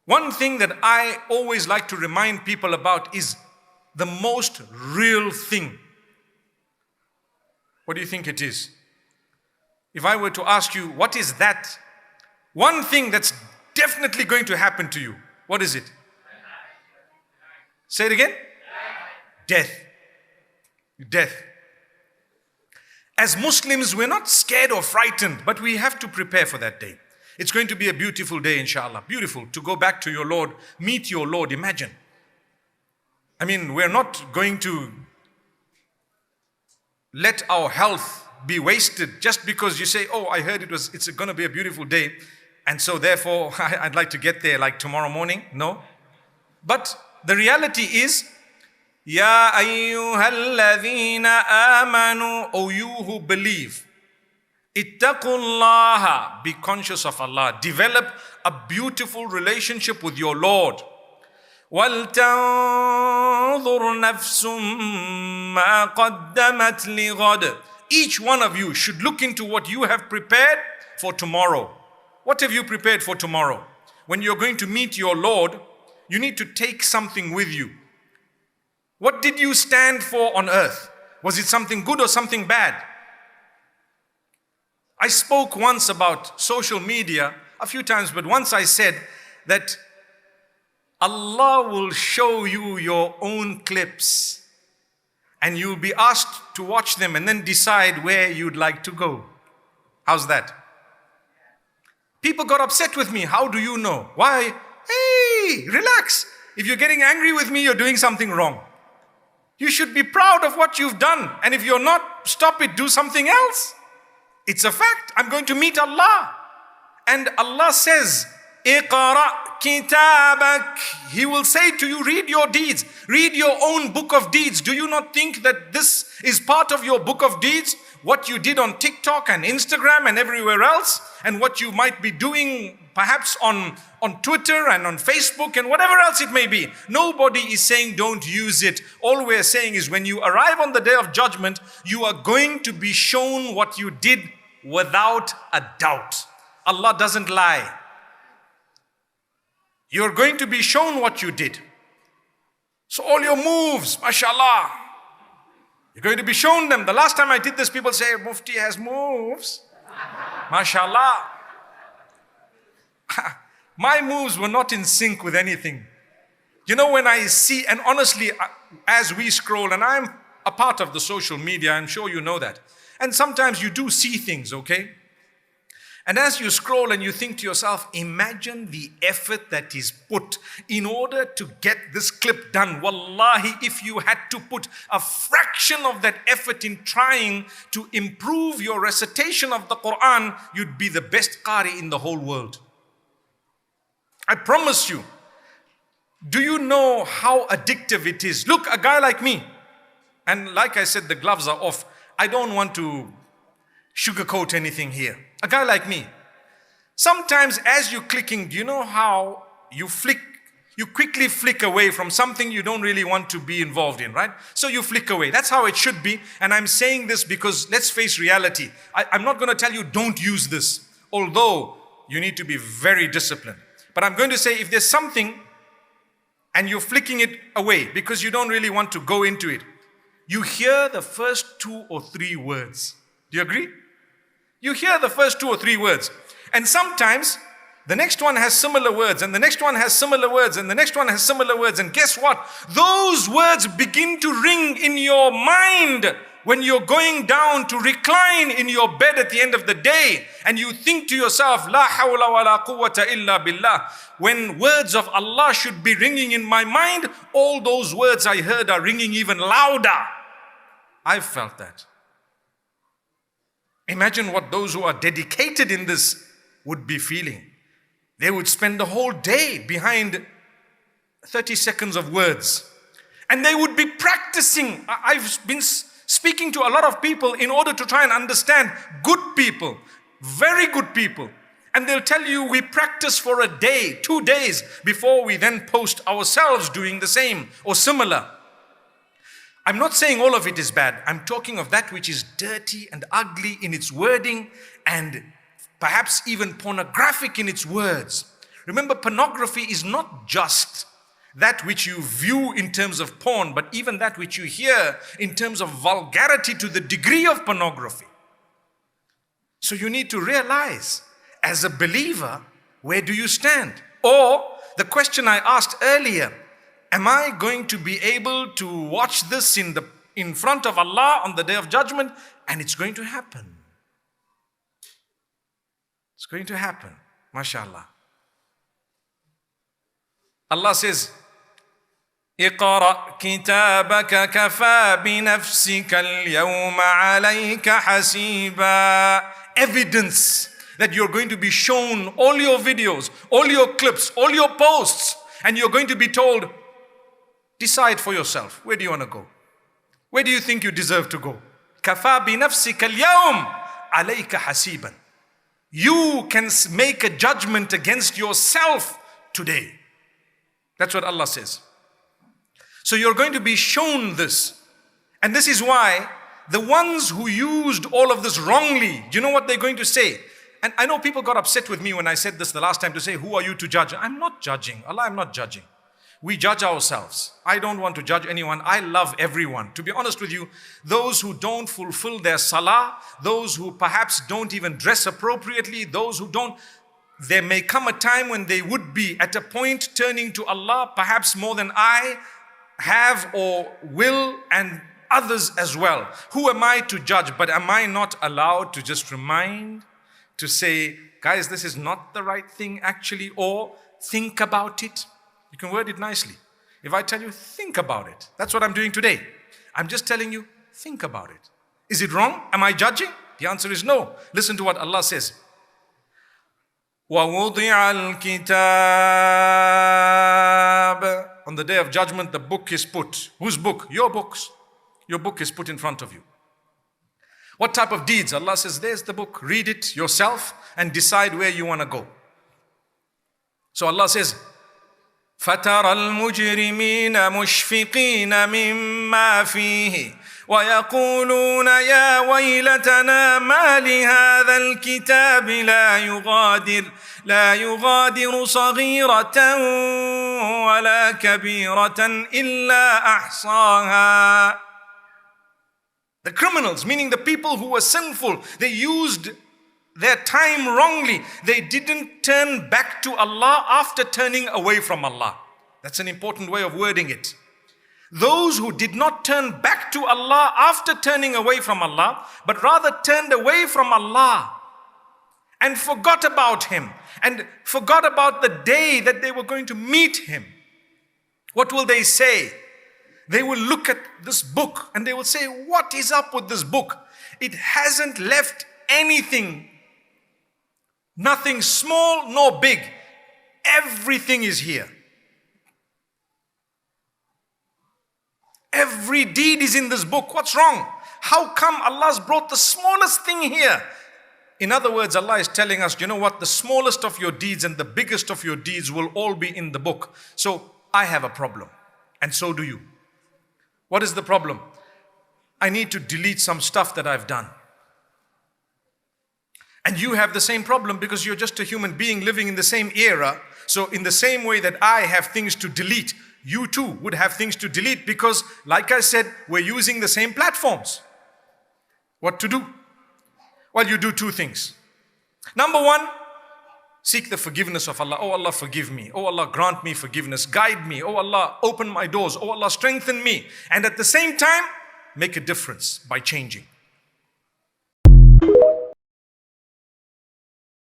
One thing that I always like to remind people about is the most real thing. What do you think it is? If I were to ask you, what is that one thing that's definitely going to happen to you? What is it? Say it again. Death. Death. As Muslims, we're not scared or frightened, but we have to prepare for that day. It's going to be a beautiful day, inshallah. Beautiful to go back to your Lord, meet your Lord. Imagine. I mean, we're not going to let our health be wasted just because you say, oh, I heard it's going to be a beautiful day, and so therefore I'd like to get there like tomorrow morning. No. But the reality is, Ya ayyuhalladhina amanu, O you who believe, ittaqullaha, be conscious of Allah. Develop a beautiful relationship with your Lord. وَلْتَنظُرْ نَفْسٌ مَا قَدَّمَتْ لِغَدٍ. Each one of you should look into what you have prepared for tomorrow. What have you prepared for tomorrow? When you're going to meet your Lord, you need to take something with you. What did you stand for on earth? Was it something good or something bad? I spoke once about social media a few times, but once I said that Allah will show you your own clips and you'll be asked to watch them and then decide where you'd like to go. How's that? People got upset with me. How do you know? Why? Hey, relax. If you're getting angry with me, you're doing something wrong. You should be proud of what you've done. And if you're not, stop it, do something else. It's a fact. I'm going to meet Allah. And Allah says, Iqra kitabak. He will say to you, read your deeds. Read your own book of deeds. Do you not think that this is part of your book of deeds? What you did on TikTok and Instagram and everywhere else, and what you might be doing perhaps on Twitter and on Facebook and whatever else it may be. Nobody is saying don't use it. All we're saying is when you arrive on the day of judgment, you are going to be shown what you did without a doubt. Allah doesn't lie. You're going to be shown what you did. So all your moves, mashallah, you're going to be shown them. The last time I did this, people say, Mufti has moves. Mashallah. My moves were not in sync with anything. You know, when I see, and honestly, as we scroll, and I'm a part of the social media, I'm sure you know that. And sometimes you do see things, okay? And as you scroll and you think to yourself, imagine the effort that is put in order to get this clip done. Wallahi, if you had to put a fraction of that effort in trying to improve your recitation of the Quran, you'd be the best qari in the whole world. I promise you. Do you know how addictive it is? Look, a guy like me, and like I said, the gloves are off. I don't want to sugarcoat anything here. A guy like me, sometimes as you're clicking, do you know how you quickly flick away from something you don't really want to be involved in, right? So you flick away. That's how it should be. And I'm saying this because let's face reality. I'm not going to tell you don't use this, although you need to be very disciplined. But I'm going to say if there's something and you're flicking it away because you don't really want to go into it, you hear the first 2 or 3 words. Do you agree? You hear the first 2 or 3 words. And sometimes the next one has similar words, and the next one has similar words, and the next one has similar words. And guess what? Those words begin to ring in your mind when you're going down to recline in your bed at the end of the day. And you think to yourself, La hawla wa la quwwata illa billah. When words of Allah should be ringing in my mind, all those words I heard are ringing even louder. I've felt that. Imagine what those who are dedicated in this would be feeling. They would spend the whole day behind 30 seconds of words. And they would be practicing. I've been speaking to a lot of people in order to try and understand good people, very good people. And they'll tell you we practice for a day, 2 days before we then post ourselves doing the same or similar. I'm not saying all of it is bad. I'm talking of that which is dirty and ugly in its wording and perhaps even pornographic in its words. Remember, pornography is not just that which you view in terms of porn, but even that which you hear in terms of vulgarity to the degree of pornography. So you need to realize, as a believer, where do you stand? Or the question I asked earlier, am I going to be able to watch this in front of Allah on the Day of Judgment? And it's going to happen. It's going to happen. MashaAllah. Allah says, اقرأ كتابك كفى بنفسك اليوم عليك حسيبا. Evidence that you're going to be shown all your videos, all your clips, all your posts, and you're going to be told, decide for yourself, where do you want to go? Where do you think you deserve to go? كفى بنفسك اليوم عليك حسيبا. You can make a judgment against yourself today. That's what Allah says. So you're going to be shown this. And this is why the ones who used all of this wrongly, do you know what they're going to say? And I know people got upset with me when I said this the last time, to say, who are you to judge? I'm not judging. Allah, I'm not judging. We judge ourselves. I don't want to judge anyone. I love everyone. To be honest with you, those who don't fulfill their salah, those who perhaps don't even dress appropriately, those who don't, there may come a time when they would be at a point turning to Allah, perhaps more than I have or will, and others as well. Who am I to judge? But am I not allowed to just remind, to say, guys, this is not the right thing actually, or think about it? You can word it nicely. If I tell you, think about it. That's what I'm doing today. I'm just telling you, think about it. Is it wrong? Am I judging? The answer is no. Listen to what Allah says. وَوُضِعَ الْكِتَابِ. On the Day of Judgment, the book is put. Whose book? Your books. Your book is put in front of you. What type of deeds? Allah says, there's the book. Read it yourself and decide where you want to go. So Allah says, فَتَرَى الْمُجْرِمِينَ مُشْفِقِينَ مِمَّا فِيهِ وَيَقُولُونَ يَا وَيْلَتَنَا مَا لِهَذَا الْكِتَابِ لا يغادر صغيرة ولا كبيرة إلا أحصاها. The criminals, meaning the people who were sinful, they used their time wrongly. They didn't turn back to Allah after turning away from Allah. That's an important way of wording it. Those who did not turn back to Allah after turning away from Allah, but rather turned away from Allah and forgot about Him, and forgot about the day that they were going to meet Him. What will they say? They will look at this book and they will say, what is up with this book? It hasn't left anything, nothing small nor big. Everything is here. Every deed is in this book. What's wrong? How come Allah's brought the smallest thing here? In other words, Allah is telling us, you know what? The smallest of your deeds and the biggest of your deeds will all be in the book. So I have a problem, and so do you. What is the problem? I need to delete some stuff that I've done. And you have the same problem because you're just a human being living in the same era. So in the same way that I have things to delete, you too would have things to delete, because like I said, we're using the same platforms. What to do? Well, you do two things. Number one, seek the forgiveness of Allah. Oh Allah, forgive me. Oh Allah, grant me forgiveness. Guide me. Oh Allah, open my doors. Oh Allah, strengthen me. And at the same time, make a difference by changing.